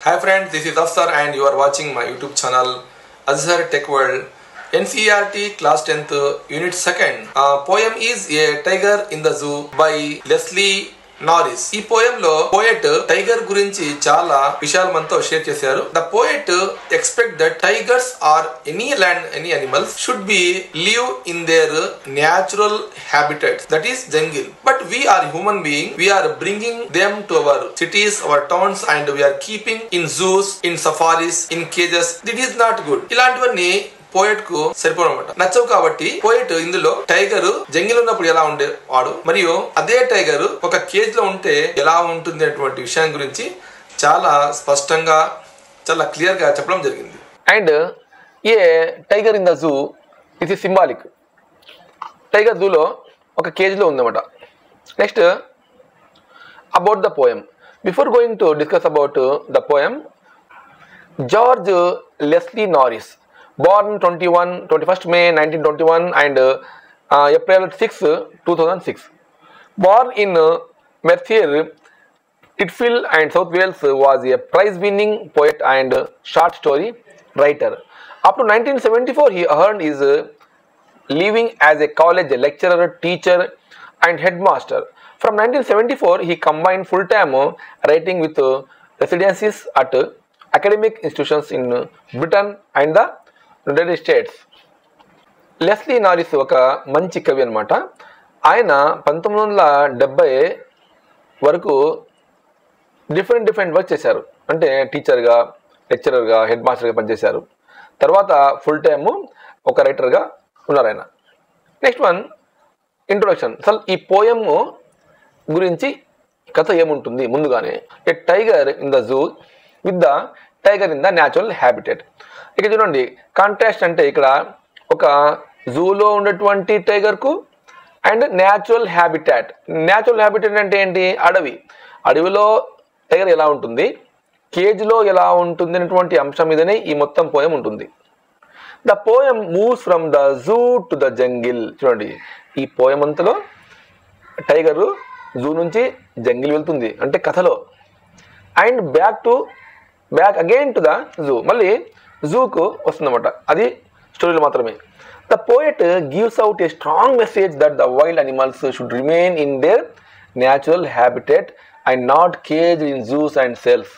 Hi friends, this is Afsar and you are watching my YouTube channel Azhar Tech World. NCERT Class 10th Unit 2nd poem is A Tiger in the Zoo by Leslie Norris. ఈ poem లో poet tiger గురించి చాలా విషయాలు మనతో share చేశారు. The poet expect that tigers or any land any animals should be live in their natural habitats, that is jungle. But we are human being, we are bringing them to our cities, our towns, and we are keeping in zoos, in safaris, in cages. It is not good. ఇలాంటివన్నీ poet కు సరిపోనమాట, నచ్చవు. కాబట్టి poet ఇందులో tiger jungle ఉన్నప్పుడు ఎలా ఉండేవాడు మరియు అదే టైగర్ ఒక కేజ్ లో ఉంటే ఎలా ఉంటుంది అనేటువంటి విషయం గురించి చాలా స్పష్టంగా చాలా క్లియర్ గా చెప్పడం జరిగింది. And A tiger in the zoo ఇది సింబాలిక్. టైగర్ జూలో ఒక కేజ్ లో ఉందన్నమాట. Next about the poem. Before going to discuss about the poem, George Leslie నారిస్, born 21st May 1921 and April 6, 2006. Born in Merthyr, Tydfil and South Wales, was a prize-winning poet and short story writer. Up to 1974, he earned his living as a college lecturer, teacher and headmaster. From 1974, he combined full-time writing with residencies at academic institutions in Britain and the United states. Leslie నారిస్ ఒక మంచి కవి అనమాట. ఆయన 1970 వరకు different work చేశారు. అంటే టీచర్గా, లెక్చరర్గా, హెడ్ మాస్టర్గా పనిచేశారు. తర్వాత ఫుల్ టైమ్ ఒక రైటర్గా ఉన్నారు ఆయన. Next one, introduction. అసలు ఈ పోయమ్ గురించి కథ ఏముంటుంది ముందుగానే. A tiger in the zoo with the tiger in the natural habitat. ఇక చూడండి, కాంట్రాస్ట్ అంటే ఇక్కడ ఒక జూలో ఉన్నటువంటి టైగర్కు and natural habitat. Natural habitat అంటే ఏంటి? అడవి. అడవిలో టైగర్ ఎలా ఉంటుంది, కేజ్లో ఎలా ఉంటుంది అనేటువంటి అంశం మీదనే ఈ మొత్తం పోయం ఉంటుంది. The poem moves from the zoo to the jungle. చూడండి, ఈ పోయం అంతలో టైగరు జూ నుంచి జంగిల్ వెళ్తుంది అంటే కథలో, and back again to the zoo, మళ్ళీ జూకు వస్తుందన్నమాట. అది స్టోరీలో మాత్రమే. The poet gives out a strong message that the wild animals should remain in their natural habitat and not cage in zoos and cells.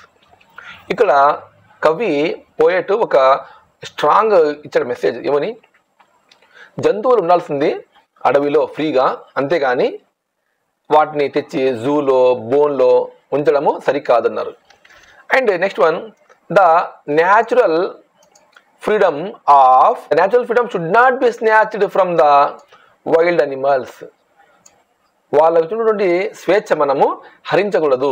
ఇక్కడ కవి పోయెట్ ఒక strong ఇచ్చాడు మెసేజ్. ఏమని? జంతువులు ఉండాల్సింది అడవిలో ఫ్రీగా, అంతేగాని వాటిని తెచ్చి జూలో, బోన్లో ఉంచడము సరికాదన్నారు. And next one, the natural freedom should not be snatched from the wild animals. వాళ్ళకి ఉన్నటువంటి స్వేచ్ఛ మనము హరించకూడదు.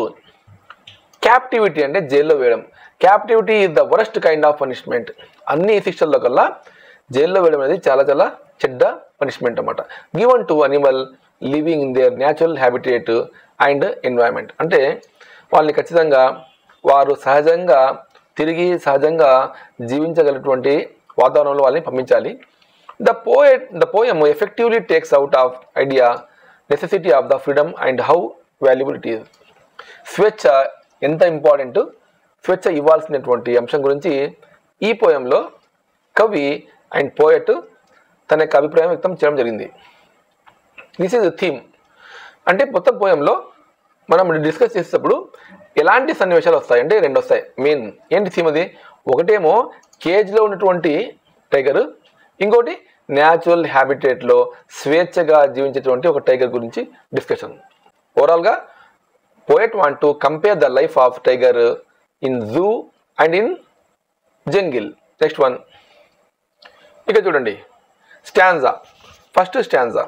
క్యాప్టివిటీ అంటే జైల్లో వేయడం. Captivity is the worst kind of punishment. అన్ని శిక్షల్లో కల్లా జైల్లో వేయడం అనేది చాలా చాలా చెడ్డ పనిష్మెంట్ అన్నమాట. Given to animal living in their natural habitat and environment. అంటే వాళ్ళని ఖచ్చితంగా వారు సహజంగా జీవించగలిగినటువంటి వాతావరణంలో వాళ్ళని పంపించాలి. The poem effectively takes out of idea necessity of the freedom and how valuable it is. స్వేచ్ఛ ఎంత ఇంపార్టెంట్, స్వేచ్ఛ ఇవ్వాల్సినటువంటి అంశం గురించి ఈ పోయంలో కవి అండ్ పోయెట్ తన యొక్క అభిప్రాయం వ్యక్తం చేయడం జరిగింది. This is theme. అంటే మొత్తం పోయంలో మనం డిస్కస్ చేసేటప్పుడు ఎలాంటి సన్నివేశాలు వస్తాయి అంటే రెండు వస్తాయి మెయిన్. ఏంటి థీమ్ అది? ఒకటేమో కేజ్లో ఉన్నటువంటి టైగర్, ఇంకోటి న్యాచురల్ హ్యాబిటేట్లో స్వేచ్ఛగా జీవించేటువంటి ఒక టైగర్ గురించి డిస్కషన్. ఓవరాల్గా poet want to compare the life of tiger in zoo and in jungle. Next one, ఇక చూడండి స్టాంజా. ఫస్ట్ స్టాంజా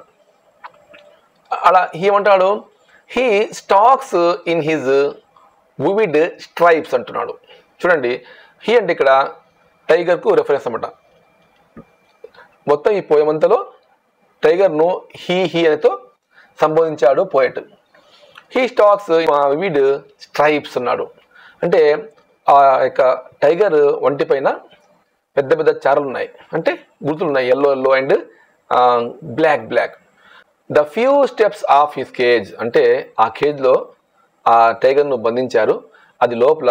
అలా ఏమంటాడు? He stalks in his vivid stripes అంటున్నాడు. చూడండి, హీ అంటే ఇక్కడ టైగర్కు రెఫరెన్స్ అన్నమాట. మొత్తం ఈ పోయమంతలో టైగర్ను హీ అనేతో సంబోధించాడు poet. He stalks vivid stripes అన్నాడు. అంటే ఆ యొక్క టైగర్ ఒంటి పైన పెద్ద చారలు ఉన్నాయి, అంటే గుర్తులు ఉన్నాయి, yellow and black. The few steps of his cage, అంటే ఆ కేజ్లో ఆ టైగర్ను బంధించారు. అది లోపల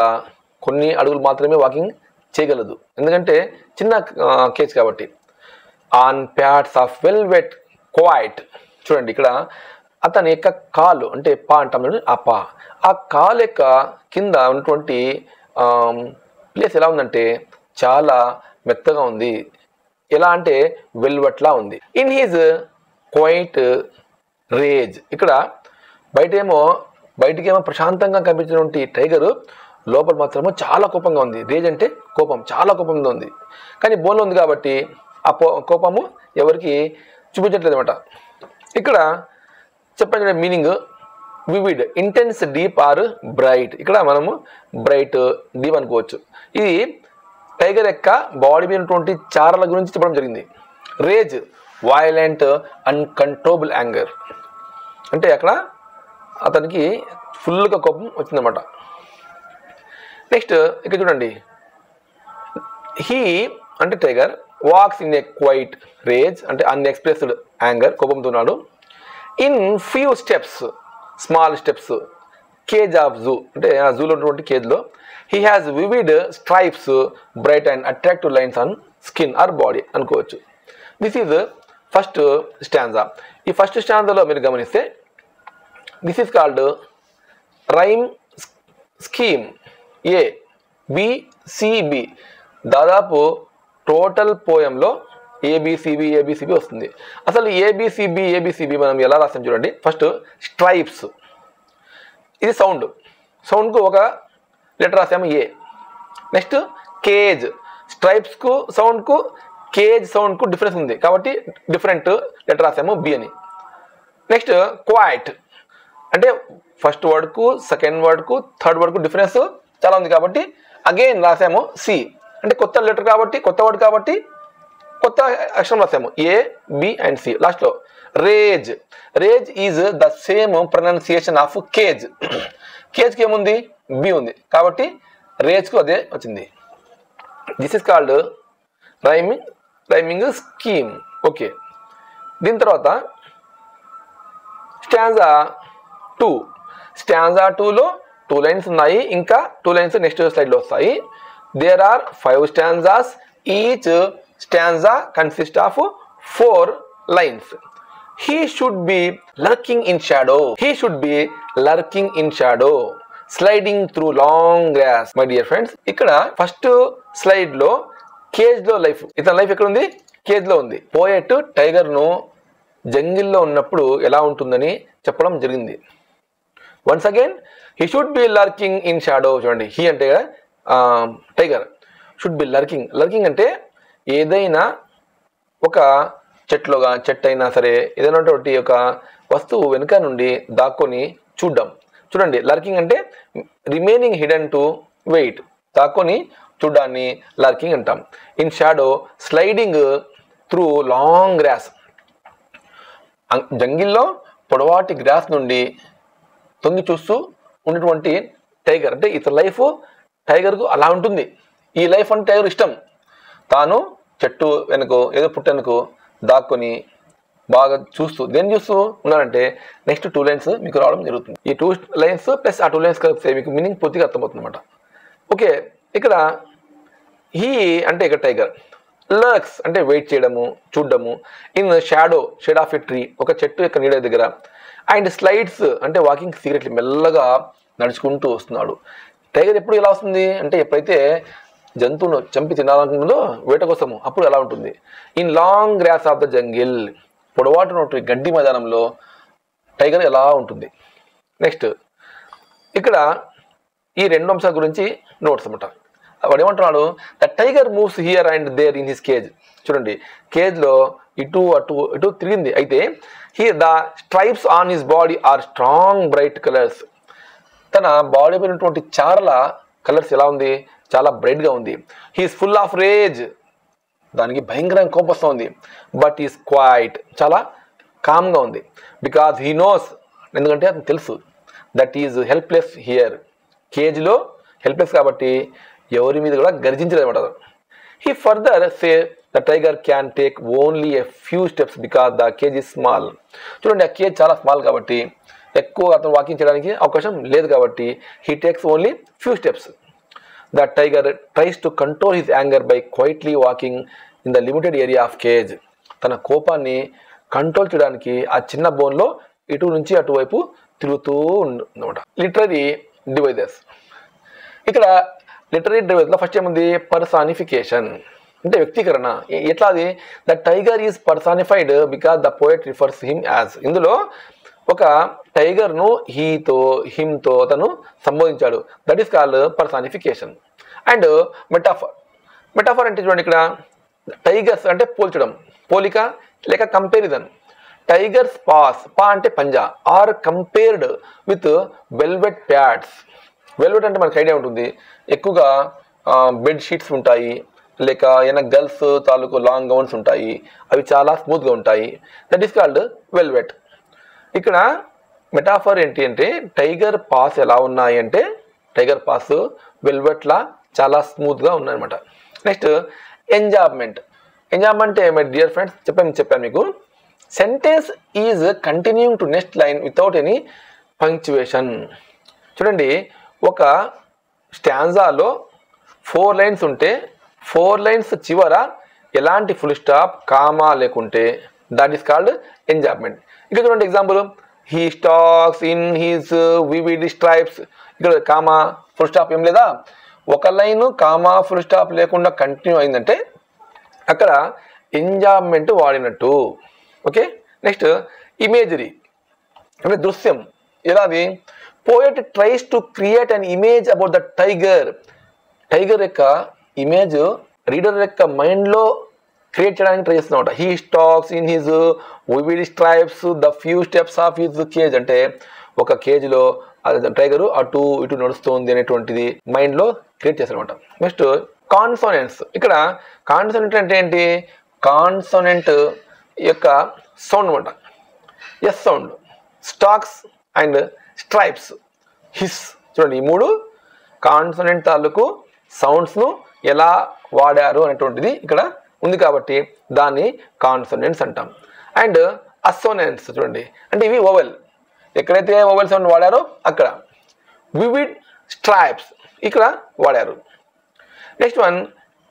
కొన్ని అడుగులు మాత్రమే వాకింగ్ చేయగలదు, ఎందుకంటే చిన్న కేజ్ కాబట్టి. On pads of velvet quiet, చూడండి ఇక్కడ అతని యొక్క కాలు అంటే పా అంటాం, ఆ కాలు యొక్క కింద ఉన్నటువంటి ప్లేస్ ఎలా ఉందంటే చాలా మెత్తగా ఉంది. ఎలా అంటే వెల్వెట్లా ఉంది. ఇన్ హీజ్ క్వైట్ రేజ్, ఇక్కడ బయటికేమో ప్రశాంతంగా కనిపించినటువంటి టైగరు లోపల మాత్రము చాలా కోపంగా ఉంది. రేజ్ అంటే కోపం, చాలా కోపంగా ఉంది. కానీ బోన్లో ఉంది కాబట్టి ఆ కోపము ఎవరికి చూపించట్లేదు అనమాట. ఇక్కడ చెప్పండి meaning vivid, intense, deep or bright. ఇక్కడ మనము బ్రైట్, డీప్ అనుకోవచ్చు. ఇది టైగర్ యొక్క బాడీ మీద ఉన్నటువంటి చారల గురించి చెప్పడం జరిగింది. రేజ్ వయలెంట్ అన్కంట్రోలబుల్ యాంగర్, అంటే అక్కడ అతనికి ఫుల్గా కోపం వచ్చిందన్నమాట. నెక్స్ట్ ఇక్కడ చూడండి, హీ అంటే tiger walks in a quiet rage అంటే అన్ఎక్స్ప్రెస్డ్ యాంగర్, కోపంతో ఉన్నాడు. In few steps, small steps, cage of zoo అంటే ఆ జూలో ఉన్నటువంటి కేజ్లో, he has vivid stripes, bright and attractive lines on skin or body అనుకోవచ్చు. This is first stanza. ఈ ఫస్ట్ స్టాంజాలో మీరు గమనిస్తే this is called rhyme scheme A B C B. దాదాపు టోటల్ పోయంలో ఏబిసిబి వస్తుంది. అసలు ఏబిసిబి మనం ఎలా రాస్తాం చూడండి. ఫస్ట్ స్ట్రైప్స్, ఇది సౌండ్కు ఒక లెటర్ రాసాము ఏ. నెక్స్ట్ కేజ్, స్ట్రైప్స్కు సౌండ్కు కేజ్ సౌండ్కు డిఫరెన్స్ ఉంది కాబట్టి డిఫరెంట్ లెటర్ రాసాము బి అని. నెక్స్ట్ క్వైట్ అంటే ఫస్ట్ వర్డ్కు సెకండ్ వర్డ్కు థర్డ్ వర్డ్కు డిఫరెన్స్ చాలా ఉంది కాబట్టి అగైన్ రాసాము సి. అంటే కొత్త లెటర్ కాబట్టి కొత్త వర్డ్ కాబట్టి కొత్త అక్షరం రాసాము ఏ బి అండ్ సి. లాస్ట్లో rage is the same pronunciation of cage. కేజ్కి ఏముంది బి ఉంది కాబట్టి రేజ్కు అదే వచ్చింది. This is called rhyming scheme. Okay, దీని తర్వాత స్టాంజా 2. స్టాంజా 2లో 2 లైన్స్ ఉన్నాయి, ఇంకా 2 లైన్స్ నెక్స్ట్ స్లైడ్లో వస్తాయి. There are 5 stanzas. Each stanza consist of 4 lines. He should be lurking in shadow, sliding through long grass. My dear friends, ఇక్కడ first slide లో cage లో లైఫ్, ఇతని లైఫ్ ఎక్కడ ఉంది? కేజ్ లో ఉంది. పోయెట్ టైగర్ ను జంగిల్లో ఉన్నప్పుడు ఎలా ఉంటుందని చెప్పడం జరిగింది. Once again he should be lurking in shadow. చూడండి, హీ అంటే టైగర్, షుడ్ బి లర్కింగ్ అంటే ఏదైనా ఒక చెట్టు అయినా సరే ఏదైనా ఒక వస్తువు వెనుక నుండి దాక్కొని చూడడం. చూడండి, లర్కింగ్ అంటే రిమైనింగ్ హిడెన్ టు వెయిట్, దాక్కొని చూడడాన్ని లర్కింగ్ అంటాం. In shadow sliding through long grass, జంగిల్లో పొడవాటి గ్రాస్ నుండి తొంగి చూస్తూ ఉన్నటువంటి టైగర్. అంటే ఇతని లైఫ్ టైగర్కు అలా ఉంటుంది. ఈ లైఫ్ అంటే టైగర్ ఇష్టం. తాను చెట్టు వెనుకో ఏదో పుట్టెనుకో దాక్కొని బాగా దేన్ని చూస్తూ ఉన్నారంటే నెక్స్ట్ 2 లైన్స్ మీకు రావడం జరుగుతుంది. ఈ 2 లైన్స్ ప్లస్ ఆ 2 లైన్స్ కలిపితే మీకు మీనింగ్ పూర్తిగా అర్థమవుతుంది అనమాట. ఓకే, ఇక్కడ హీ అంటే ఇక్కడ టైగర్, లర్క్స్ అంటే వెయిట్ చేయడము, చూడడము, in shade of a tree ఒక చెట్టు యొక్క నీడ దగ్గర, అండ్ స్లైడ్స్ అంటే వాకింగ్ సీక్రెట్లీ మెల్లగా నడుచుకుంటూ వస్తున్నాడు. టైగర్ ఎప్పుడు ఎలా వస్తుంది అంటే ఎప్పుడైతే జంతువును చంపి తినాలనుకుంటుందో వేట కోసము అప్పుడు ఎలా ఉంటుంది. In long grass of the jungle, పొడవాటి గడ్డి మైదానంలో టైగర్ ఎలా ఉంటుంది. నెక్స్ట్ ఇక్కడ ఈ 2 అంశాల గురించి నోట్స్ అన్నమాట. వాడు ఏమంటున్నాడు, the tiger moves here and there in his cage. చూడండి, కేజ్లో ఇటు అటు తిరిగింది. అయితే the stripes on his body are strong bright colours. తన బాడీ పైన ఉన్నటువంటి చారల కలర్స్ ఎలా ఉంది, చాలా బ్రైట్గా ఉంది. హీఈస్ ఫుల్ ఆఫ్ రేజ్, దానికి భయంకరంగా కోపం వస్తూ ఉంది. బట్ ఈస్ క్వైట్, చాలా కామ్గా ఉంది. బికాజ్ హీ నోస్, ఎందుకంటే అతను తెలుసు, దట్ ఈజ్ హెల్ప్లెస్ హియర్, కేజ్లో హెల్ప్లెస్ కాబట్టి ఎవరి మీద కూడా గర్జించలేదన్నమాట. He further say the tiger can take only a few steps because the cage is small. చూడండి, ఆ కేజ్ చాలా స్మాల్ కాబట్టి ఎక్కువ అతను వాకింగ్ చేయడానికి అవకాశం లేదు కాబట్టి he takes only few steps. The tiger tries to control his anger by quietly walking in the limited area of cage. తన కోపాన్ని కంట్రోల్ చేయడానికి ఆ చిన్న బోన్లో ఇటు నుంచి అటువైపు తిరుగుతూ ఉందన్నమాట. Literary devices. ఇక్కడ లిటరరీ డివైజ్లో ఫస్ట్ ఏముంది? పర్సానిఫికేషన్ అంటే వ్యక్తీకరణ. ఎట్లా అది? The tiger is personified because the poet refers him as. ఇందులో ఒక టైగర్ను హిమ్తో తను సంబోధించాడు. That is called personification. And metaphor. Metaphor అంటే చూడండి, ఇక్కడ టైగర్స్ అంటే పోల్చడం, పోలిక లేక కంపారిజన్. టైగర్స్ పా అంటే పంజా are compared with velvet pads. Velvet అంటే మనకు ఐడియా ఉంటుంది, ఎక్కువగా బెడ్ షీట్స్ ఉంటాయి, లేక ఏమైనా గర్ల్స్ తాలూకు లాంగ్ గౌన్స్ ఉంటాయి, అవి చాలా స్మూత్గా ఉంటాయి. That is called velvet. ఇక్కడ మెటాఫర్ ఏంటి అంటే టైగర్ పాస్ ఎలా ఉన్నాయి అంటే టైగర్ పాస్ వెల్వెట్లా చాలా స్మూత్గా ఉన్నాయన్నమాట. నెక్స్ట్ ఎంజాబ్మెంట్. ఎంజాబ్మెంట్ మై డియర్ ఫ్రెండ్స్ చెప్పాను మీకు. Sentence is continuing to next line without any punctuation. చూడండి, ఒక స్టాంజాలో 4 లైన్స్ ఉంటే 4 లైన్స్ చివర ఎలాంటి ఫుల్ స్టాప్ కామా లేకుంటే దట్ ఈస్ కాల్డ్ ఎంజాబ్మెంట్. ఇక్కడ చూడండి example, he stalks in his vivid stripes. ఇక్కడ కామా ఫుల్ స్టాప్ ఏం లేదా, ఒక లైన్ కామా ఫుల్ స్టాప్ లేకుండా కంటిన్యూ అయిందంటే అక్కడ ఎంజాబ్మెంట్ వాడినట్టు. ఓకే. నెక్స్ట్ ఇమేజరీ అంటే దృశ్యం. ఎలా అది? Poet tries to create an image about the tiger. Tiger యొక్క ఇమేజ్ రీడర్ యొక్క మైండ్లో క్రియేట్ చేయడానికి ట్రై చేస్తున్నమాట. He stalks in his vivid stripes the few steps of his cage. అంటే ఒక కేజ్లో టైగరు అటు ఇటు నడుస్తుంది అనేటువంటిది మైండ్లో క్రియేట్ చేస్తారనమాట. Next consonants. ఇక్కడ కాన్సోనెంట్ అంటే ఏంటి? కాన్సోనెంట్ యొక్క సౌండ్ అనమాట. S sound. Stalks and stripes, his. చూడండి, ఈ 3 కాన్సోనెంట్ తాలూకు సౌండ్స్ను ఎలా వాడారు అనేటువంటిది ఇక్కడ ఉంది కాబట్టి దాన్ని కాన్సోనెంట్స్ అంటాం. అండ్ అసోనెంట్స్ చూడండి, అంటే ఇవి ఓవెల్. ఎక్కడైతే ఓవెల్ సౌండ్ వాడారో అక్కడ. వివిడ్ స్ట్రైప్స్ ఇక్కడ వాడారు. Next one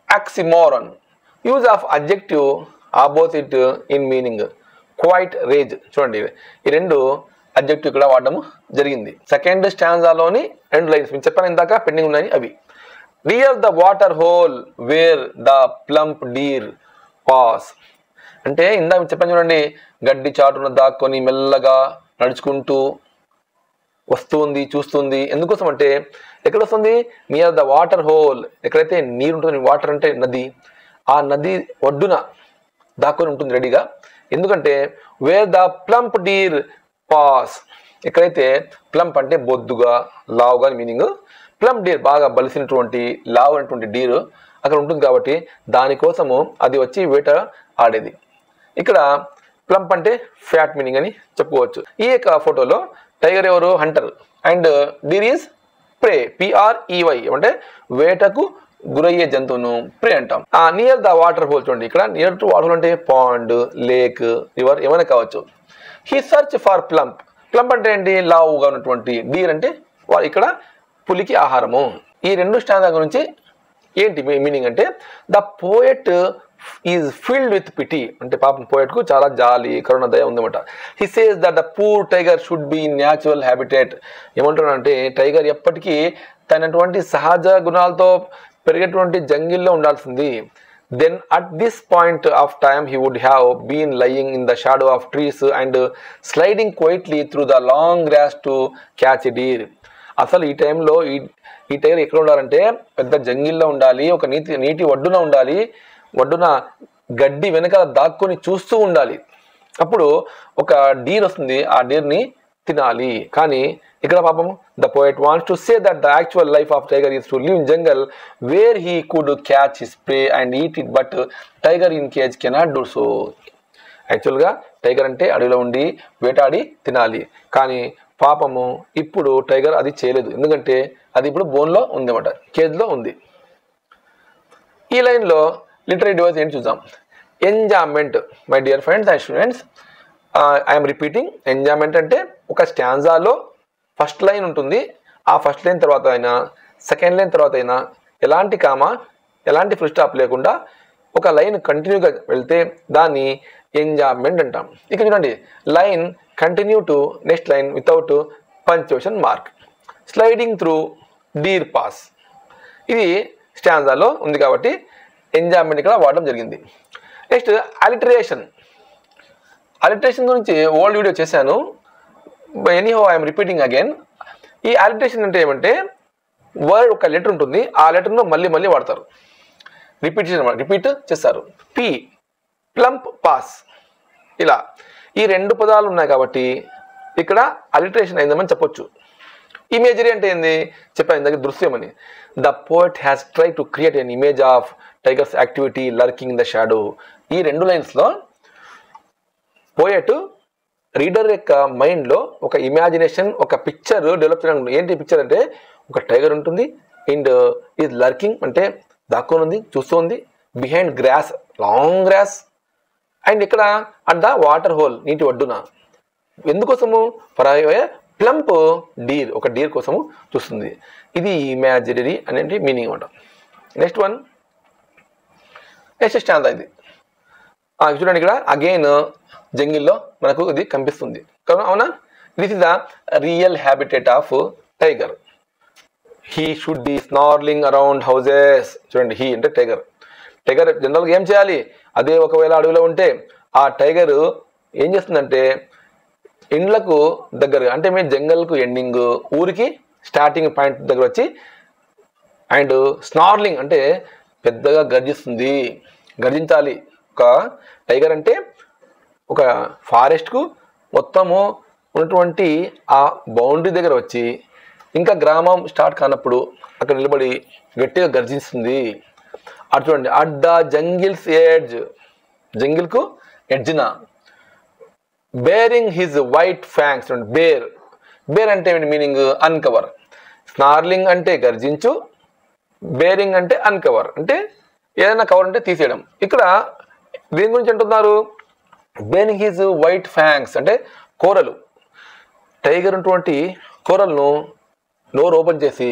oxymoron. Use of adjective opposite in meaning. Quiet, rage. చూడండి, ఈ 2 అడ్జెక్టివ్ ఇక్కడ వాడడం జరిగింది. సెకండ్ స్టాంజాలోని 2 లైన్స్ మీకు చెప్పాను ఇందాక పెండింగ్ ఉన్నాయి అవి. Near the water hole where the plump deer pass. అంటే ఇందాక చెప్పాను చూడండి, గడ్డి చాటున దాక్కొని మెల్లగా నడుచుకుంటూ వస్తుంది, చూస్తుంది. ఎందుకోసం అంటే ఎక్కడ వస్తుంది? Near the water whole. ఎక్కడైతే నీరు ఉంటుంది, వాటర్ అంటే నది, ఆ నది ఒడ్డున దాక్కొని ఉంటుంది రెడీగా. ఎందుకంటే where the plump deer pass. ఎక్కడైతే ప్లంప్ అంటే బొద్దుగా, లావుగా మీనింగ్. ప్లంప్ డీర్ బాగా బలిసినటువంటి లావు అనేటువంటి డీర్ అక్కడ ఉంటుంది కాబట్టి దానికోసము అది వచ్చి వేట ఆడేది. ఇక్కడ ప్లంప్ అంటే ఫ్యాట్ మీనింగ్ అని చెప్పుకోవచ్చు. ఈ యొక్క ఫోటోలో టైగర్ ఎవరు? Hunter. And deer is prey, PREY అంటే వేటకు గురయ్యే జంతువును ప్రే అంటాం. Near the water hole. చూడండి, ఇక్కడ నియర్ టు వాటర్ హోల్ అంటే పాండ్, లేక్, రివర్ ఏమైనా కావచ్చు. He search for plump. Plump అంటే ఏంటి? లావుగా ఉన్నటువంటి. డీర్ అంటే ఇక్కడ పులికి ఆహారము. ఈ 2 స్టాంజా గురించి ఏంటి మీనింగ్ అంటే the poet is filled with pity. అంటే పాపం పోయట్కు చాలా జాలి, కరుణ, దయ ఉందన్నమాట. He says that the poor tiger should be in natural habitat. ఏమంటున్నాడంటే టైగర్ ఎప్పటికీ తనటువంటి సహజ గుణాలతో పెరిగేటువంటి జంగిల్లో ఉండాల్సింది. Then at this point of time he would have been lying in the shadow of trees and sliding quietly through the long grass to catch a deer. అసలు ఈ టైంలో ఈ టైగర్ ఎక్కడ ఉండాలంటే పెద్ద జంగిల్లో ఉండాలి, ఒక నీటి ఒడ్డున ఉండాలి, ఒడ్డున గడ్డి వెనకాల దాక్కొని చూస్తూ ఉండాలి. అప్పుడు ఒక డీర్ వస్తుంది, ఆ డీర్ని తినాలి. కానీ ఇక్కడ పాపం the poet wants to say that the actual life of tiger is to live in jungle where he could catch his prey and eat it, but tiger in cage cannot do so. యాక్చువల్గా tiger అంటే అడవిలో ఉండి వేటాడి తినాలి, కానీ పాపము ఇప్పుడు tiger అది చేయలేదు. ఎందుకంటే అది ఇప్పుడు బోన్లో ఉంది అన్నమాట, కేజ్లో ఉంది. ఈ లైన్లో లిటరీ డివైస్ ఏంటి చూద్దాం. Enjoyment. My dear friends and students, I'm repeating. Enjoyment అంటే ఒక స్టాంజాలో ఫస్ట్ లైన్ ఉంటుంది, ఆ ఫస్ట్ లైన్ తర్వాత అయినా, సెకండ్ లైన్ తర్వాత అయినా, ఎలాంటి కామా ఎలాంటి ఫుల్ స్టాప్ లేకుండా ఒక లైన్ కంటిన్యూగా వెళ్తే దాన్ని ఎంజాయ్మెంట్ అంటాం. ఇక్కడ చూడండి, line continue to next line without punctuation mark, sliding through deer pass. ఇది స్టాంజాలో ఉంది కాబట్టి ఎంజాయ్మెంట్ ఇక్కడ వాడడం జరిగింది. Next alliteration. అలిటరేషన్ గురించి ఓల్డ్ వీడియో చేశాను, ఎనీహౌ ఐఎమ్ రిపీటింగ్ అగైన్. ఈ అలిటరేషన్ అంటే ఏమంటే వర్డ్ ఒక లెటర్ ఉంటుంది, ఆ లెటర్ను మళ్ళీ మళ్ళీ వాడతారు, రిపీటేషన్ అనమాట, రిపీట్ చేస్తారు. పి ప్లంప్ పాస్, ఇలా ఈ రెండు పదాలు ఉన్నాయి కాబట్టి ఇక్కడ అలిటరేషన్ అయిందని చెప్పొచ్చు. ఇమేజరీ అంటే ఏంది చెప్పాను ఇందాక, దృశ్యం అని. The poet has try to create an image of tigers activity lurking in the shadow. ఈ రెండు లైన్స్లో పోయట్ రీడర్ యొక్క మైండ్లో ఒక ఇమాజినేషన్, ఒక పిక్చర్ డెవలప్ చేయడం. ఏంటి పిక్చర్ అంటే ఒక టైగర్ ఉంటుంది అండ్ ఈజ్ లర్కింగ్ అంటే దాక్కుని ఉంది, చూస్తుంది, behind grass, long grass, and ఇక్కడ అట్ ద వాటర్ హోల్, నీటి ఒడ్డున. ఎందుకోసము? ఫర్ ప్లంప్ డీర్, ఒక డీర్ కోసము చూస్తుంది. ఇది ఇమాజినరీ అనేది మీనింగ్ అనమాట. నెక్స్ట్ వన్, నెక్స్ట్ స్టాంజా ఇది చూడండి. ఇక్కడ అగైన్ జంగిల్లో మనకు ఇది కనిపిస్తుంది, అవునా? This is the real habitat of tiger. He should be snarling around houses. చూడండి, హీ అంటే టైగర్. టైగర్ జనరల్గా ఏం చేయాలి? అదే ఒకవేళ అడవిలో ఉంటే ఆ టైగర్ ఏం చేస్తుందంటే ఇండ్లకు దగ్గర, అంటే మేము జంగల్కు ఎండింగ్, ఊరికి స్టార్టింగ్ పాయింట్ దగ్గర వచ్చి అండ్ స్నార్లింగ్ అంటే పెద్దగా గర్జిస్తుంది, గర్జించాలి. ఒక టైగర్ అంటే ఒక ఫారెస్ట్కు మొత్తము ఉన్నటువంటి ఆ బౌండరీ దగ్గర వచ్చి ఇంకా గ్రామం స్టార్ట్ కానప్పుడు అక్కడ నిలబడి గట్టిగా గర్జిస్తుంది. అటు చూడండి, అట్ ద జంగిల్స్ ఎడ్జ్, జంగిల్కు ఎడ్జిన, bearing his white fangs. Bear, bear అంటే మీనింగ్ అన్కవర్. స్నార్లింగ్ అంటే గర్జించు, బేరింగ్ అంటే అన్కవర్ అంటే ఏదైనా కవర్ అంటే తీసేయడం. ఇక్కడ దేని గురించి అంటున్నారు? బేరింగ్ హిజ్ వైట్ ఫ్యాంక్స్ అంటే కోరలు, టైగర్ ఉన్నటువంటి కోరలను నోరు ఓపెన్ చేసి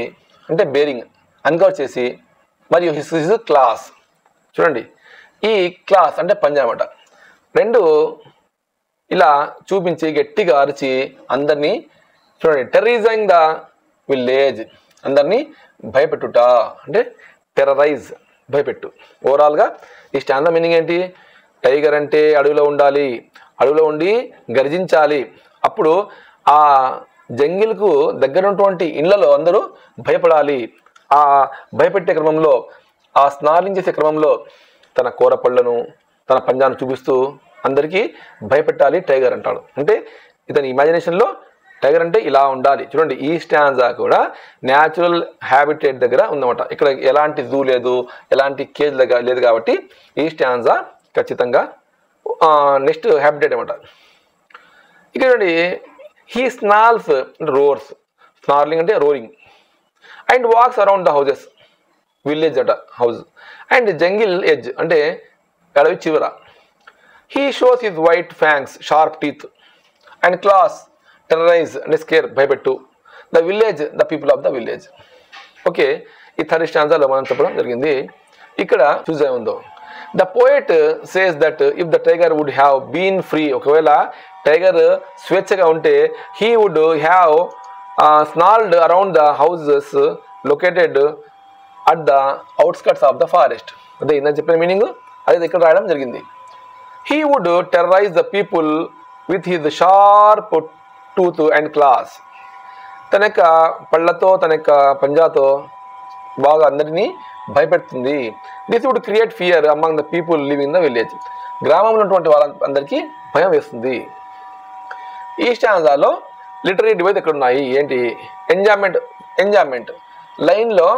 అంటే బేరింగ్, అన్కవర్ చేసి, మరియు హిజ్ క్లాస్. చూడండి, ఈ క్లాస్ అంటే పంజా అన్నమాట. రెండు ఇలా చూపించి గట్టిగా అరిచి అందరినీ చూడండి, టెర్రరైజింగ్ ద విలేజ్, అందరినీ భయపెట్టుట అంటే టెర్రరైజ్, భయపెట్టు. ఓవరాల్గా ఈ స్టాంజా మీనింగ్ ఏంటి? టైగర్ అంటే అడవిలో ఉండాలి, అడవిలో ఉండి గర్జించాలి. అప్పుడు ఆ జంగిల్కు దగ్గర ఉన్నటువంటి ఇళ్లలో అందరూ భయపడాలి. ఆ భయపెట్టే క్రమంలో, ఆ స్నార్లింగ్ చేసే క్రమంలో తన కూరపళ్ళను, తన పంజాను చూపిస్తూ అందరికీ భయపెట్టాలి టైగర్ అంటాడు. అంటే ఇతని ఇమాజినేషన్లో టైగర్ అంటే ఇలా ఉండాలి. చూడండి, ఈ స్టాంజా కూడా న్యాచురల్ హ్యాబిటేట్ దగ్గర ఉందన్నమాట. ఇక్కడ ఎలాంటి జూ లేదు, ఎలాంటి కేజ్ లేదు కాబట్టి ఈ స్టాంజా ఖచ్చితంగా నెక్స్ట్ హ్యాబిటేట్ అనమాట. ఇక్కడ చూడండి, హీ స్నాల్స్ రోర్స్, స్నార్లింగ్ అంటే roaring, and walks around the houses, village అట హౌస్, అండ్ జంగిల్ ఎడ్జ్ అంటే అడవి చివర. He shows his white fangs, sharp teeth, and claws, terrorise అంటే స్కేర్, భయపెట్టు, the village, the people of the village. Okay, ఈ third స్టాంజాలో మనం చెప్పడం జరిగింది. ఇక్కడ చూసే ఉందో, the poet says that if the tiger would have been free, ఒకవేళ టైగర్ స్వేచ్ఛగా ఉంటే he would have snarled around the houses located at the outskirts of the forest. అదే ఇందాక చెప్పిన మీనింగ్ అదే ఇక్కడ రాయడం జరిగింది. He would terrorise the people with his sharp tooth and claws. తన యొక్క పళ్ళతో, తన యొక్క పంజాతో బాగా అందరినీ భయపెడుతుంది. This would create fear among the people living the village. గ్రామంలో ఉన్నటువంటి వాళ్ళందరికీ భయం వేస్తుంది. ఈ స్టాంజాలో లిటరీ డివైస్ ఎక్కడ ఉన్నాయి ఏంటి? ఎంజాయ్మెంట్, ఎంజాయ్మెంట్ లైన్లో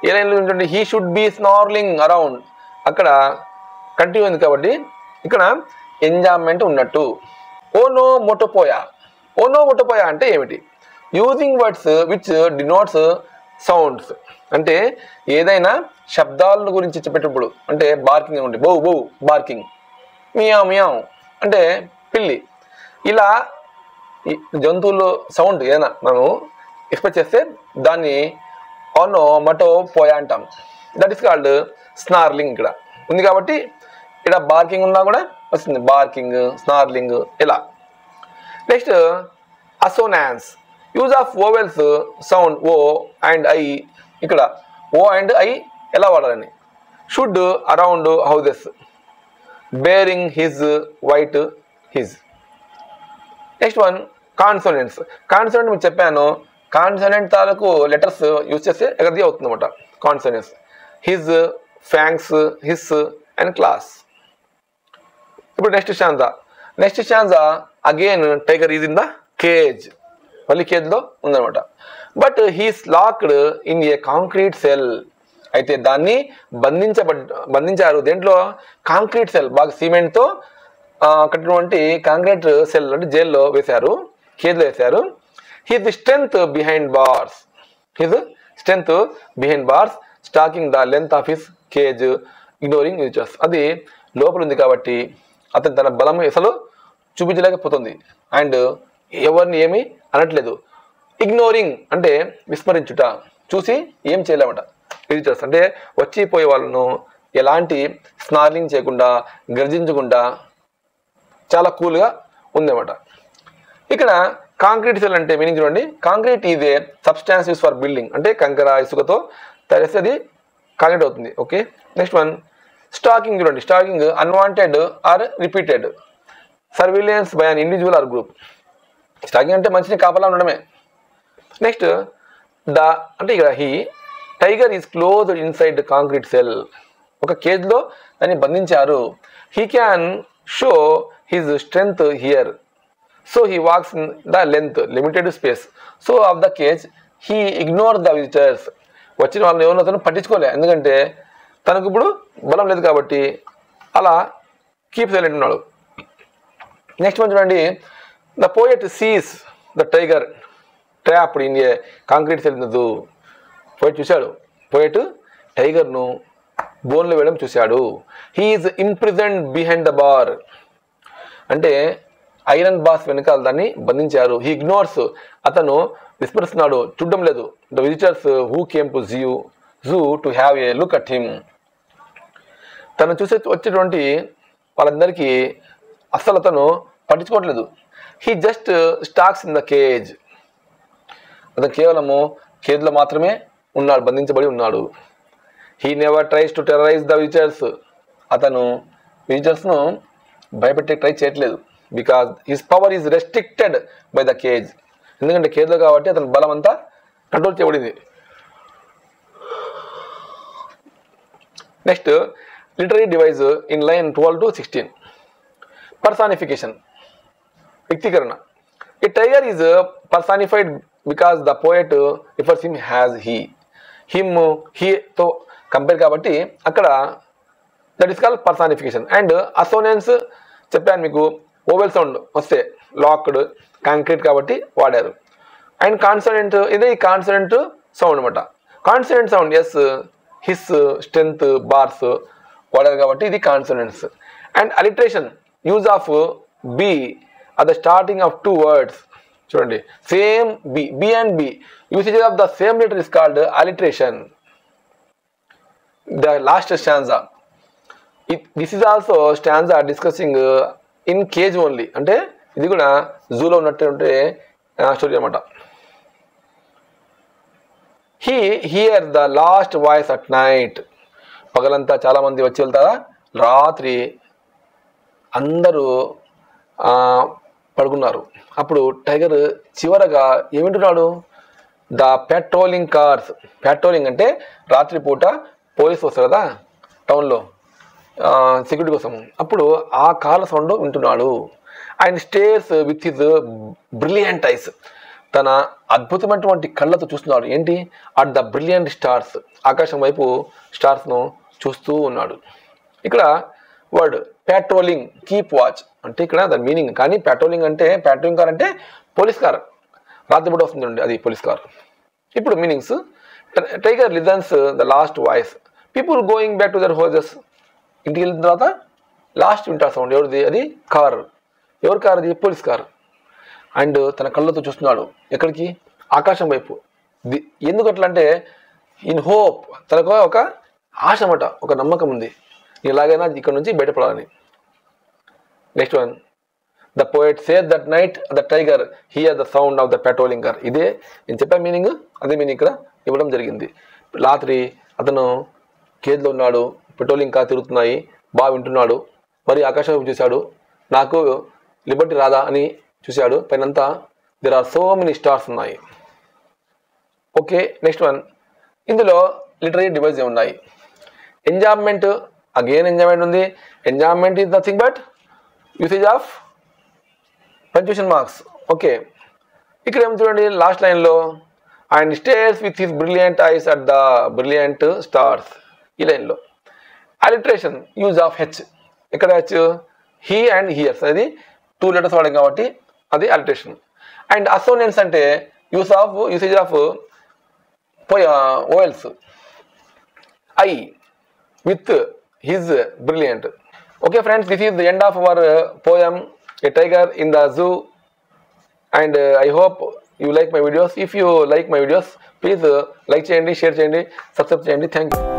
ఏ లైన్లో ఉంటుంది? హీ షుడ్ బీ స్నార్లింగ్ అరౌండ్, అక్కడ కంటిన్యూ ఉంది కాబట్టి ఇక్కడ ఎంజాయ్మెంట్ ఉన్నట్టు. ఓనో మొటోపోయా, ఓనో మొటోపోయా అంటే ఏమిటి? Using words which denotes sounds, అంటే ఏదైనా శబ్దాల గురించి చెప్పేటప్పుడు, అంటే బార్కింగ్ ఉంటే బౌ బౌ బార్కింగ్, మియావ్ మియావ్ అంటే పిల్లి, ఇలా జంతువులు సౌండ్ ఏదైనా మనం ఎక్స్ప్రెస్ చేస్తే దాన్ని onomatopoeia, that is called snarling. ఇక్కడ ఉంది కాబట్టి ఇక్కడ బార్కింగ్ ఉన్నా కూడా వస్తుంది, బార్కింగ్, స్నార్లింగ్ ఇలా. Next assonance, use of vowels sound O and I. ఇక్కడ ఓ అండ్ ఐ ఎలా వాడాలని, should around houses, bearing his, white his. Next one consonants. Consonant మీకు చెప్పాను, కాన్సోనెంట్ తాలూకు లెటర్స్ యూజ్ చేస్తే ఎగర్ది అవుతుంది అనమాట consonants. His, fangs, his and claws. ఇప్పుడు next stanza again tiger is in the cage, మళ్ళీ కేజ్లో ఉందన్నమాట. But he's locked in a concrete cell. అయితే దాన్ని బంధించారు దేంట్లో, కాంక్రీట్ సెల్, బాగా సిమెంట్తో కట్టినటువంటి కాంక్రీట్ సెల్ అంటే జైల్లో వేశారు, కేజ్లో వేశారు. His strength behind bars stalking the length of his cage ignoring users. అది లోపల ఉంది కాబట్టి అతను తన బలం అసలు చూపించలేకపోతుంది అండ్ ఎవరిని ఏమీ అనట్లేదు. ఇగ్నోరింగ్ అంటే విస్మరించుట, చూసి ఏం చేయలేమట. విజిటర్స్ అంటే వచ్చిపోయే వాళ్ళను ఎలాంటి స్నార్లింగ్ చేయకుండా, గర్జించకుండా చాలా కూల్గా ఉందన్నమాట. ఇక్కడ కాంక్రీట్ సెల్ అంటే మీనింగ్ చూడండి, concrete is a substance use for building, అంటే కంకర ఇసుకతో తయారు చేస్తే అది కాంక్రీట్ అవుతుంది. ఓకే. నెక్స్ట్ వన్ స్టాకింగ్ చూడండి, stalking unwanted or repeated surveillance by an individual or group. Stalking అంటే మనిషిని కాపలా ఉండడమే. నెక్స్ట్ అంటే ఇక్కడ tiger is closed inside concrete cell, ఒక కేజ్లో దాన్ని బంధించారు. He can show his strength here, so he walks in the length limited space so of the cage. He ignore the visitors, వచ్చిన వాళ్ళని ఎవరినో తను పట్టించుకోలే, ఎందుకంటే తనకు ఇప్పుడు బలం లేదు కాబట్టి అలా కీప్ సైలెంట్ ఉన్నాడు. నెక్స్ట్ వన్ చూడండి, the poet sees the tiger trapped in a concrete cell in the zoo. Poet టైగర్ను బోన్లో వేయడం చూశాడు. He is imprisoned behind the bar, అంటే ఐరన్ బాస్ వెనకాల దాన్ని బంధించారు. హీ ఇగ్నోర్స్, అతను విస్మరిస్తున్నాడు, చూడడం లేదు. The visitors who came to zoo to have a look at him, తను వచ్చేటువంటి వాళ్ళందరికీ అస్సలు అతను పట్టించుకోవట్లేదు. He just stalks in the cage, అతను కేవలము కేజ్లో మాత్రమే ఉన్నాడు, బంధించబడి ఉన్నాడు. He never tries to terrorise the visitors, అతను విజిటర్స్ను భయపెట్టే ట్రై చేయట్లేదు. Because his power is restricted by the cage, ఎందుకంటే కేజ్లో కాబట్టి అతని బలం అంతా కంట్రోల్ చేయబడింది. Next literary device in line 12 to 16. Personification, వ్యక్తీకరణ. A tiger is personified because the poet refers him as him, హీతో కంపేర్ కాబట్టి అక్కడ that is called personification. And assonance చెప్పాను మీకు, ఓవెల్ సౌండ్ వస్తే లాక్డ్, కాంక్రీట్ కాబట్టి వాడారు. అండ్ కాన్సనెంట్, ఇదే కాన్సనెంట్ సౌండ్ అనమాట. Consonant sound S, his, strength, bars వాడారు కాబట్టి ఇది consonants. And alliteration, use of B at the starting of 2 words. చూడండి, same B and B, usage of the same letter is called alliteration. The last stanza, this is also stanza discussing in cage only, అంటే ఇది కూడా జూలో ఉన్నట్టు story అనమాట. He hear the last voice at night, పగలంతా చాలామంది వచ్చి వెళ్తారా, రాత్రి అందరూ పడుకున్నారు. అప్పుడు టైగర్ చివరగా ఏమింటున్నాడు, ద పెట్రోలింగ్ కార్స్. పెట్రోలింగ్ అంటే రాత్రిపూట పోలీసు వస్తారు కదా టౌన్లో సెక్యూరిటీ కోసం, అప్పుడు ఆ కార్ల సౌండ్ వింటున్నాడు. ఆయన stairs with his brilliant ice, తన అద్భుతమైనటువంటి కళ్ళతో చూస్తున్నాడు. ఏంటి, అట్ ద బ్రిలియంట్ స్టార్స్, ఆకాశం వైపు స్టార్స్ను చూస్తూ ఉన్నాడు. ఇక్కడ వర్డ్ పెట్రోలింగ్, కీప్ వాచ్ అంటే ఇక్కడ దాని మీనింగ్. కానీ పెట్రోలింగ్ కార్ అంటే పోలీస్ కార్, రాత్రిపూట వస్తుంది అది పోలీస్ కార్. ఇప్పుడు meanings, tiger listens the last voice, people going back to their houses, ఇంటికి వెళ్ళిన తర్వాత లాస్ట్ వింటార్ సౌండ్. ఎవరిది అది, కార్. ఎవరి కార్ అది, పోలీస్ కార్. అండ్ తన కళ్ళతో చూస్తున్నాడు ఎక్కడికి, ఆకాశం వైపు. ఎందుకు అట్లా అంటే ఇన్ హోప్, తనకు ఒక ఆశ అన్నమాట, ఒక నమ్మకం ఉంది, ఎలాగైనా ఇక్కడ నుంచి బయటపడాలని. Next one, the poet says that night the tiger hear the sound of the patrolling car. ఇదే నేను చెప్పే మీనింగ్, అదే మీనింగ్ ఇక్కడ ఇవ్వడం జరిగింది. రాత్రి అతను కేజ్లో ఉన్నాడు, పెట్రోలింగ్ కార్ తిరుగుతున్నాయి, బాగా వింటున్నాడు, మరి ఆకాశం చూశాడు, నాకు లిబర్టీ రాదా అని చూశాడు, పైనంతా there are so many stars ఉన్నాయి. ఓకే, నెక్స్ట్ వన్, ఇందులో లిటరీ డివైజ్ ఉన్నాయి. ఎంజాయ్మెంట్, అగైన్ ఎంజాయ్మెంట్ ఉంది. Enjambment is nothing but usage of punctuation marks. Okay, ఇక్కడ ఏం చూడండి, లాస్ట్ లైన్లో and stares with his brilliant eyes at the brilliant stars, ఈ లైన్లో అలిటరేషన్ యూజ్ ఆఫ్ హెచ్. ఇక్కడ హెచ్ హీ అండ్ హియర్స్ అనేది 2 letters వాడాం కాబట్టి అది అలిటరేషన్. అండ్ అసోనెన్స్ అంటే usage of vowels, I with his brilliant. Okay friends, this is the end of our poem A Tiger in the Zoo, and I hope you like my videos. If you like my videos, please like cheyandi, share cheyandi, subscribe cheyandi. Thank you.